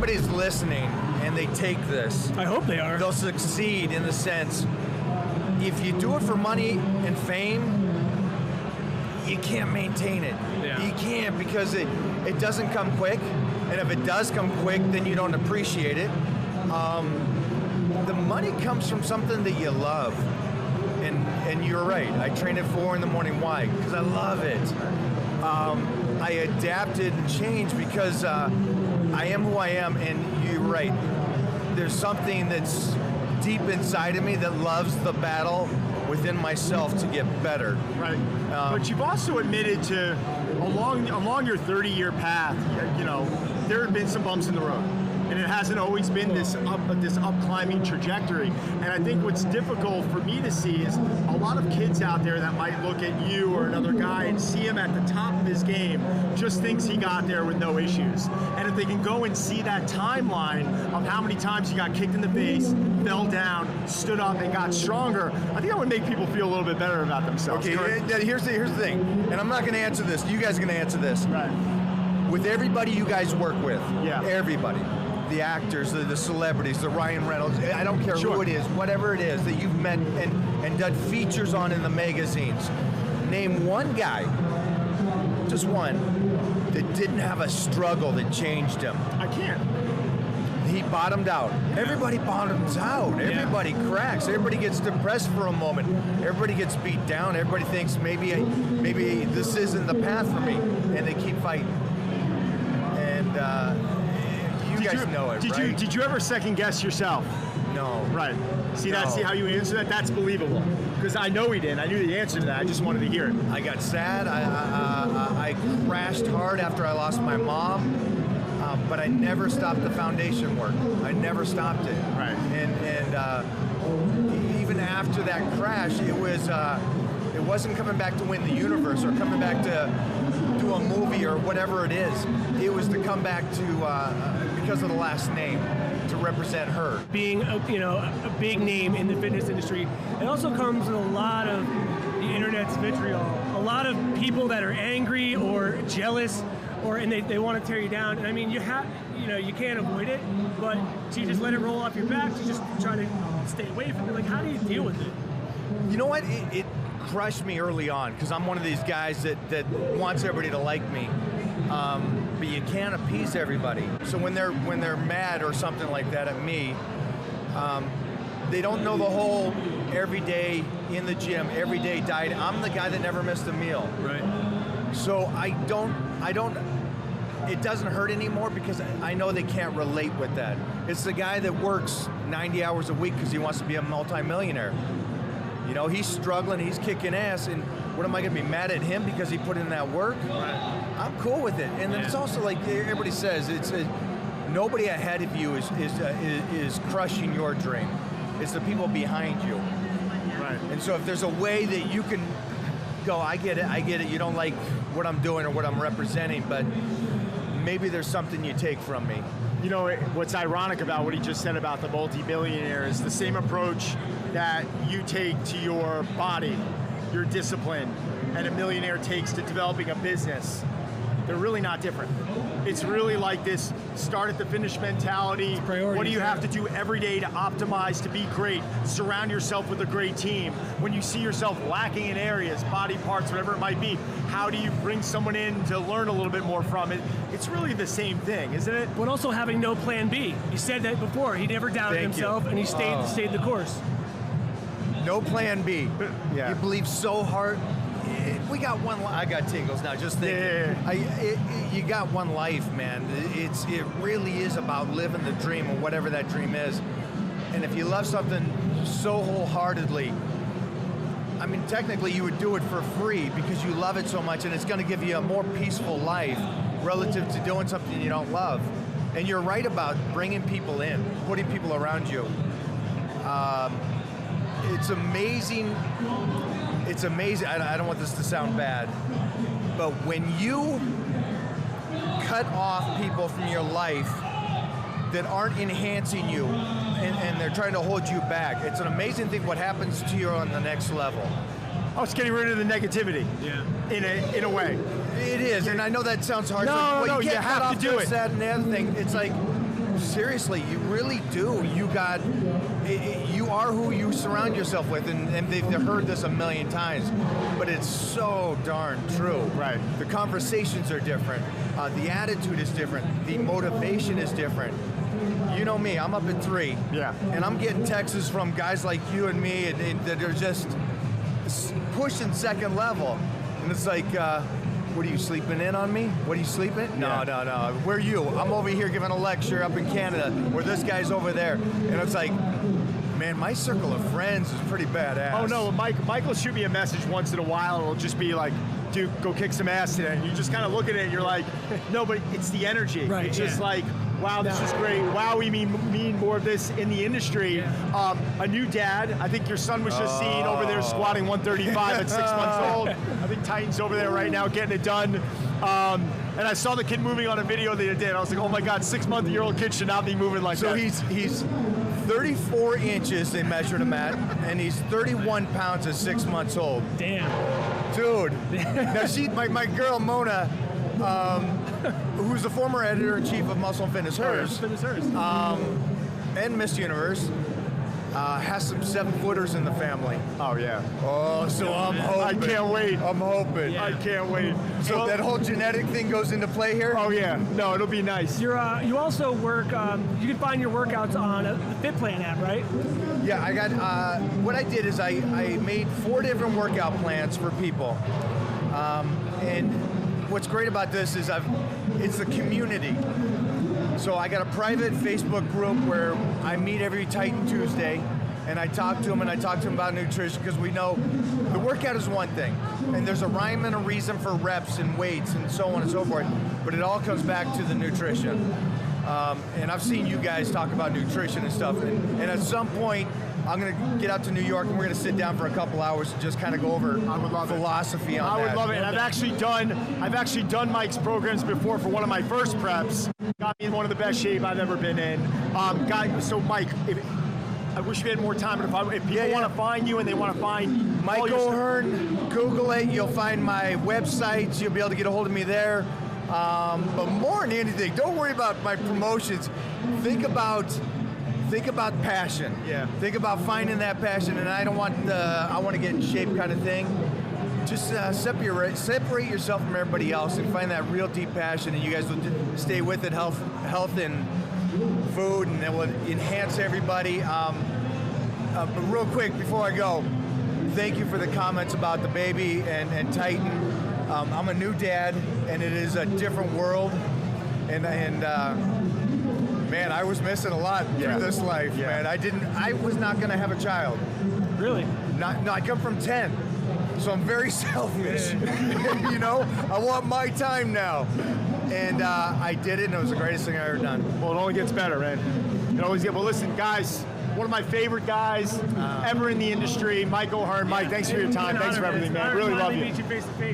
anybody's listening and they take this, I hope they are. They'll succeed in the sense, if you do it for money and fame, you can't maintain it. Yeah. You can't, because it doesn't come quick, and if it does come quick, then you don't appreciate it. The money comes from something that you love, and you're right. I train at 4 in the morning. Why? Because I love it. I adapted and changed because I am who I am, and you're right. There's something that's deep inside of me that loves the battle within myself to get better. Right. But you've also admitted to, along your 30-year path, you know, there have been some bumps in the road. And it hasn't always been this up climbing trajectory. And I think what's difficult for me to see is a lot of kids out there that might look at you or another guy and see him at the top of his game, just thinks he got there with no issues. And if they can go and see that timeline of how many times he got kicked in the face, fell down, stood up, and got stronger, I think that would make people feel a little bit better about themselves. Okay, here's the thing, and I'm not going to answer this. You guys are going to answer this. Right. With everybody you guys work with, yeah. Everybody, the actors, the celebrities, the Ryan Reynolds, I don't care who it is, whatever it is that you've met and done features on in the magazines, name one guy, just one, that didn't have a struggle that changed him. I can't. He bottomed out. Everybody bottoms out. Everybody cracks. Everybody gets depressed for a moment. Everybody gets beat down. Everybody thinks maybe this isn't the path for me, and they keep fighting. And you guys know it, right? Did you ever second guess yourself? No. Right. See how you answer that? That's believable. Because I know he didn't. I knew the answer to that. I just wanted to hear it. I got sad. I crashed hard after I lost my mom. But I never stopped the foundation work. I never stopped it. Right. And even after that crash, it wasn't coming back to win the universe or coming back to do a movie or whatever it is. It was to come back to because of the last name, to represent her. Being a big name in the fitness industry, it also comes with a lot of the internet's vitriol. A lot of people that are angry or jealous, and they want to tear you down. And I mean, you can't avoid it, but do you just let it roll off your back? Do you just try to stay away from it? Like, how do you deal with it? You know what? It crushed me early on, because I'm one of these guys that wants everybody to like me. But you can't appease everybody. So when they're mad or something like that at me, they don't know the whole every day in the gym, every day diet. I'm the guy that never missed a meal. Right. So I don't, it doesn't hurt anymore because I know they can't relate with that. It's the guy that works 90 hours a week because he wants to be a multimillionaire. You know, he's struggling, he's kicking ass, and what am I going to be mad at him because he put in that work? Right. I'm cool with it. And then it's also like everybody says, nobody ahead of you is crushing your dream. It's the people behind you. Right. And so if there's a way that you can go, I get it, you don't like what I'm doing or what I'm representing, but maybe there's something you take from me. You know, what's ironic about what he just said about the multi-billionaire is the same approach that you take to your body, your discipline, and a millionaire takes to developing a business. They're really not different. It's really like this start at the finish mentality. What do you have to do every day to optimize, to be great? Surround yourself with a great team. When you see yourself lacking in areas, body parts, whatever it might be, how do you bring someone in to learn a little bit more from it? It's really the same thing, isn't it? But also having no plan B. He said that before. He never doubted himself, and he stayed the course. No plan B. Yeah. You believe so hard. We got one. I got tingles now just thinking. You got one life, man. It really is about living the dream, or whatever that dream is. And if you love something so wholeheartedly, I mean, technically you would do it for free because you love it so much, and it's going to give you a more peaceful life relative to doing something you don't love. And you're right about bringing people in, putting people around you. It's amazing. It's amazing. I don't want this to sound bad, but when you cut off people from your life that aren't enhancing you and they're trying to hold you back, it's an amazing thing what happens to you on the next level. Oh, it's getting rid of the negativity. Yeah. In a way. It is, and I know that sounds hard. No, you have to do it. That and the other thing, it's like seriously, you really do. You are who you surround yourself with, and they've heard this a million times, but it's so darn true. Right. The conversations are different. The attitude is different. The motivation is different. You know me, I'm up at 3. Yeah. And I'm getting texts from guys like you and me and that are just pushing second level. And it's like, what are you sleeping in on me? What are you sleeping? No. Where are you? I'm over here giving a lecture up in Canada, where this guy's over there. And it's like, man, my circle of friends is pretty badass. Oh no, Mike will shoot me a message once in a while, and it'll just be like, dude, go kick some ass today. And you just kind of look at it and you're like, no, but it's the energy. Right, It's just like, wow, this is great. Wow, we need more of this in the industry. Yeah. A new dad. I think your son was just seen over there squatting 135 at 6 months old. I think Titan's over there right now getting it done. And I saw the kid moving on a video the other day, and I was like, oh my God, 6-month-old kid should not be moving like that. So he's 34 inches, they measured him at, and he's 31 pounds at 6 months old. Damn. Dude. Now my girl Mona, who's the former editor-in-chief of Muscle and Fitness Hers, and Miss Universe, has some 7-footers in the family. Oh yeah. Oh, so I'm hoping. I can't wait. I'm hoping. I can't wait. So that whole genetic thing goes into play here? Oh yeah. No, it'll be nice. You also work. You can find your workouts on the FitPlan app, right? Yeah, I got. What I did is I made 4 different workout plans for people, and what's great about this is it's the community. So I got a private Facebook group where I meet every Titan Tuesday, and I talk to them about nutrition, because we know the workout is one thing, and there's a rhyme and a reason for reps and weights and so on and so forth, but it all comes back to the nutrition. And I've seen you guys talk about nutrition and stuff, and at some point I'm going to get out to New York and we're going to sit down for a couple hours and just kind of go over philosophy on that. I would love it. And I've actually done Mike's programs before for one of my first preps. Got me in one of the best shape I've ever been in. So Mike, I wish we had more time, but if people want to find you and they want to find Mike O'Hearn, Google it, you'll find my websites, you'll be able to get a hold of me there. But more than anything, don't worry about my promotions. Think about passion. Yeah. Think about finding that passion, and I want to get in shape kind of thing. Just separate yourself from everybody else and find that real deep passion, and you guys will stay with it. Health and food, and it will enhance everybody. But real quick before I go, thank you for the comments about the baby and Titan. I'm a new dad, and it is a different world, and man, I was missing a lot through this life, man. I was not going to have a child. Really? No, I come from 10, so I'm very selfish. You know, I want my time now, and I did it, and it was the greatest thing I ever done. Well, it only gets better, man. It always gets. Well, listen, guys. One of my favorite guys ever in the industry, Mike O'Hearn. Mike, thanks for your time. Thanks for everything, man. Really love you. Meet you face to face.